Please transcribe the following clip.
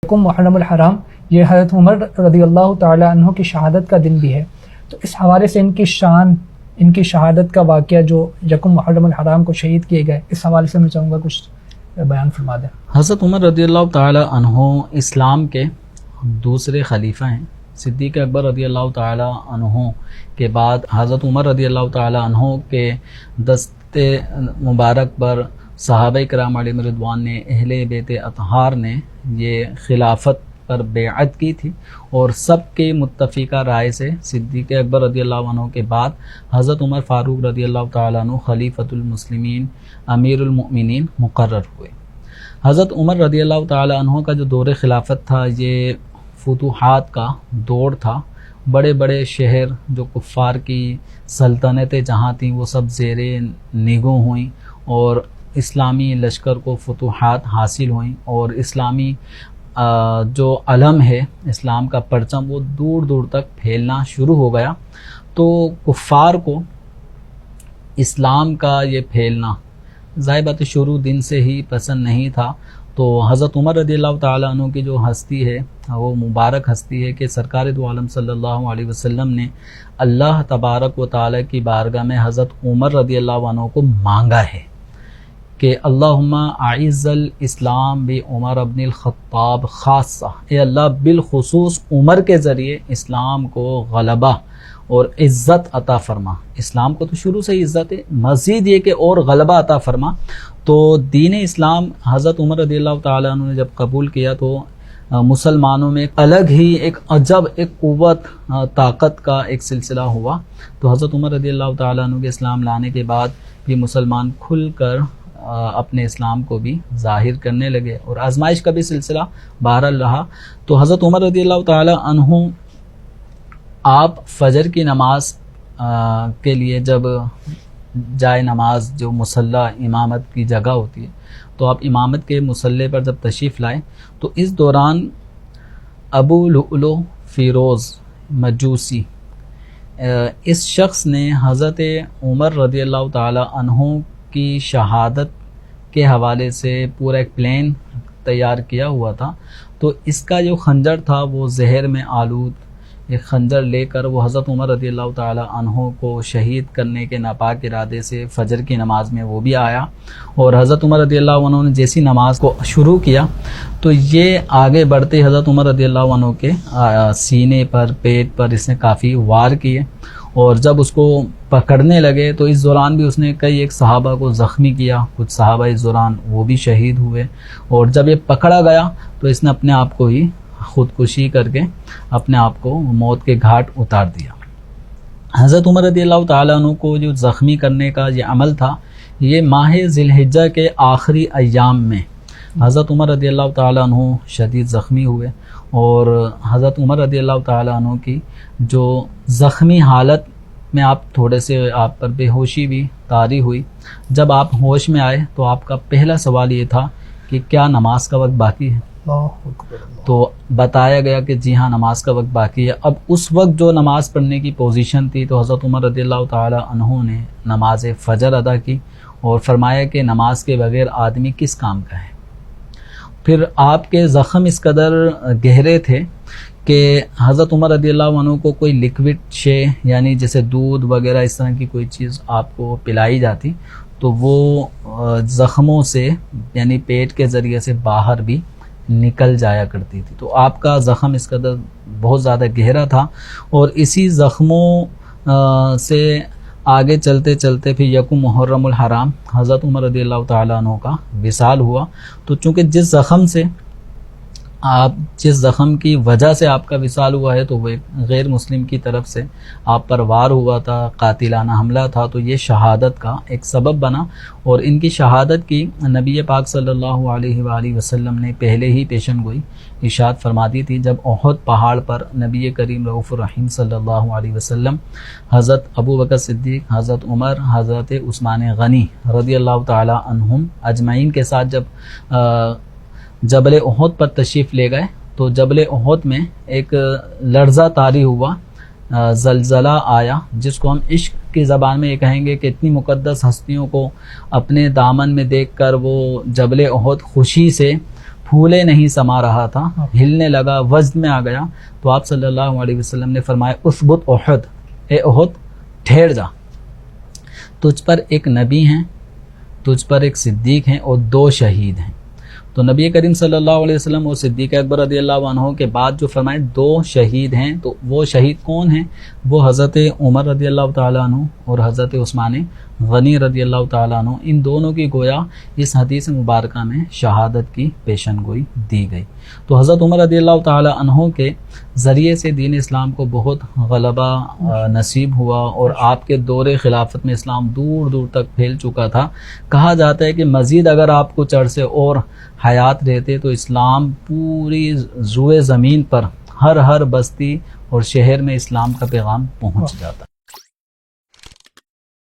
یکم محرم الحرام یہ حضرت عمر رضی اللہ تعالی عنہ کی شہادت کا دن بھی ہے، تو اس حوالے سے ان کی شان، ان کی شہادت کا واقعہ جو یکم محرم الحرام کو شہید کیے گئے، اس حوالے سے میں چاہوں گا کچھ بیان فرما دیں۔ حضرت عمر رضی اللہ تعالی عنہ اسلام کے دوسرے خلیفہ ہیں۔ صدیق اکبر رضی اللہ تعالی عنہ کے بعد حضرت عمر رضی اللہ تعالی عنہ کے دست مبارک پر صحابہ کرام علیہم رضوان نے، اہل بیت اطہار نے یہ خلافت پر بیعت کی تھی، اور سب کے متفقہ رائے سے صدیق اکبر رضی اللہ عنہ کے بعد حضرت عمر فاروق رضی اللہ تعالیٰ عنہ خلیفۃ المسلمین امیر المؤمنین مقرر ہوئے۔ حضرت عمر رضی اللہ تعالیٰ عنہ کا جو دور خلافت تھا یہ فتوحات کا دور تھا۔ بڑے بڑے شہر جو کفار کی سلطنتیں جہاں تھیں وہ سب زیر نگوں ہوئیں، اور اسلامی لشکر کو فتوحات حاصل ہوئیں، اور اسلامی جو علم ہے اسلام کا پرچم وہ دور دور تک پھیلنا شروع ہو گیا۔ تو کفار کو اسلام کا یہ پھیلنا ظاہر بات شروع دن سے ہی پسند نہیں تھا۔ تو حضرت عمر رضی اللہ تعالیٰ عنہ کی جو ہستی ہے وہ مبارک ہستی ہے کہ سرکار دو عالم صلی اللہ علیہ وسلم نے اللہ تبارک و تعالیٰ کی بارگاہ میں حضرت عمر رضی اللہ عنہ کو مانگا ہے کہ اللہم اعز الاسلام بعمر ابن الخطاب خاصہ، اے اللہ بالخصوص عمر کے ذریعے اسلام کو غلبہ اور عزت عطا فرما۔ اسلام کو تو شروع سے ہی عزت ہے، مزید یہ کہ اور غلبہ عطا فرما۔ تو دین اسلام حضرت عمر رضی اللہ تعالیٰ عنہ نے جب قبول کیا تو مسلمانوں میں الگ ہی ایک عجب، ایک قوت، طاقت کا ایک سلسلہ ہوا۔ تو حضرت عمر رضی اللہ تعالیٰ عنہ کے اسلام لانے کے بعد بھی مسلمان کھل کر اپنے اسلام کو بھی ظاہر کرنے لگے، اور آزمائش کا بھی سلسلہ بہرحال رہا۔ تو حضرت عمر رضی اللہ تعالی عنہ آپ فجر کی نماز کے لیے جب جائے نماز جو مصلی امامت کی جگہ ہوتی ہے، تو آپ امامت کے مصلی پر جب تشریف لائے تو اس دوران ابو لؤلؤ فیروز مجوسی اس شخص نے حضرت عمر رضی اللہ تعالی عنہ کی شہادت کے حوالے سے پورا ایک پلان تیار کیا ہوا تھا۔ تو اس کا جو خنجر تھا وہ زہر میں آلود ایک خنجر لے کر وہ حضرت عمر رضی اللہ تعالی عنہ کو شہید کرنے کے ناپاک ارادے سے فجر کی نماز میں وہ بھی آیا، اور حضرت عمر رضی اللہ عنہ نے جیسی نماز کو شروع کیا تو یہ آگے بڑھتے حضرت عمر رضی اللہ عنہ کے سینے پر، پیٹ پر اس نے کافی وار کیے، اور جب اس کو پکڑنے لگے تو اس دوران بھی اس نے کئی ایک صحابہ کو زخمی کیا، کچھ صحابہ اس دوران وہ بھی شہید ہوئے، اور جب یہ پکڑا گیا تو اس نے اپنے آپ کو ہی خودکشی کر کے اپنے آپ کو موت کے گھاٹ اتار دیا۔ حضرت عمر رضی اللہ تعالیٰ عنہ کو جو زخمی کرنے کا یہ عمل تھا، یہ ماہ ذی الحجہ کے آخری ایام میں حضرت عمر رضی اللہ تعالیٰ عنہ شدید زخمی ہوئے، اور حضرت عمر رضی اللہ تعالیٰ عنہ کی جو زخمی حالت میں آپ تھوڑے سے آپ پر بے ہوشی بھی طاری ہوئی۔ جب آپ ہوش میں آئے تو آپ کا پہلا سوال یہ تھا کہ کیا نماز کا وقت باقی ہے؟ تو بتایا گیا کہ جی ہاں نماز کا وقت باقی ہے۔ اب اس وقت جو نماز پڑھنے کی پوزیشن تھی تو حضرت عمر رضی اللہ تعالی عنہ نے نماز فجر ادا کی، اور فرمایا کہ نماز کے بغیر آدمی کس کام کا ہے۔ پھر آپ کے زخم اس قدر گہرے تھے کہ حضرت عمر رضی اللہ عنہ کو کوئی لیکوڈ شے یعنی جیسے دودھ وغیرہ اس طرح کی کوئی چیز آپ کو پلائی جاتی تو وہ زخموں سے یعنی پیٹ کے ذریعے سے باہر بھی نکل جایا کرتی تھی۔ تو آپ کا زخم اس قدر بہت زیادہ گہرا تھا، اور اسی زخموں سے آگے چلتے چلتے پھر یکم محرم الحرام حضرت عمر رضی اللہ تعالیٰ عنہ کا وصال ہوا۔ تو چونکہ جس زخم کی وجہ سے آپ کا وصال ہوا ہے تو وہ ایک غیر مسلم کی طرف سے آپ پر وار ہوا تھا، قاتلانہ حملہ تھا، تو یہ شہادت کا ایک سبب بنا، اور ان کی شہادت کی نبی پاک صلی اللہ علیہ وآلہ وسلم نے پہلے ہی پیشن گوئی ارشاد فرما دی تھی جب احد پہاڑ پر نبی کریم رؤوف الرحیم صلی اللہ علیہ وسلم حضرت ابو بکر صدیق، حضرت عمر، حضرت عثمان غنی رضی اللہ تعالی عنہم اجمعین کے ساتھ جب جبل احد پر تشریف لے گئے تو جبل احد میں ایک لرزہ طاری ہوا، زلزلہ آیا، جس کو ہم عشق کی زبان میں یہ کہیں گے کہ اتنی مقدس ہستیوں کو اپنے دامن میں دیکھ کر وہ جبل احد خوشی سے پھولے نہیں سما رہا تھا، ہلنے لگا، وزن میں آ گیا، تو آپ صلی اللہ علیہ وسلم نے فرمایا اثبت احد، اے احد ٹھہر جا، تجھ پر ایک نبی ہیں، تجھ پر ایک صدیق ہیں اور 2 شہید ہیں۔ تو نبی کریم صلی اللہ علیہ وسلم اور صدیق اکبر رضی اللہ عنہ کے بعد جو فرمائے 2 شہید ہیں، تو وہ شہید کون ہیں؟ وہ حضرت عمر رضی اللہ تعالیٰ عنہ اور حضرت عثمان غنی رضی اللہ تعالیٰ عنہ، ان دونوں کی گویا اس حدیث مبارکہ میں شہادت کی پیشن گوئی دی گئی۔ تو حضرت عمر رضی اللہ تعالیٰ عنہ کے ذریعے سے دین اسلام کو بہت غلبہ نصیب ہوا، اور آپ کے دور خلافت میں اسلام دور دور تک پھیل چکا تھا۔ کہا جاتا ہے کہ مزید اگر آپ کچھ عرصے اور حیات رہتے تو اسلام پوری روئے زمین پر ہر بستی اور شہر میں اسلام کا پیغام پہنچ جاتا۔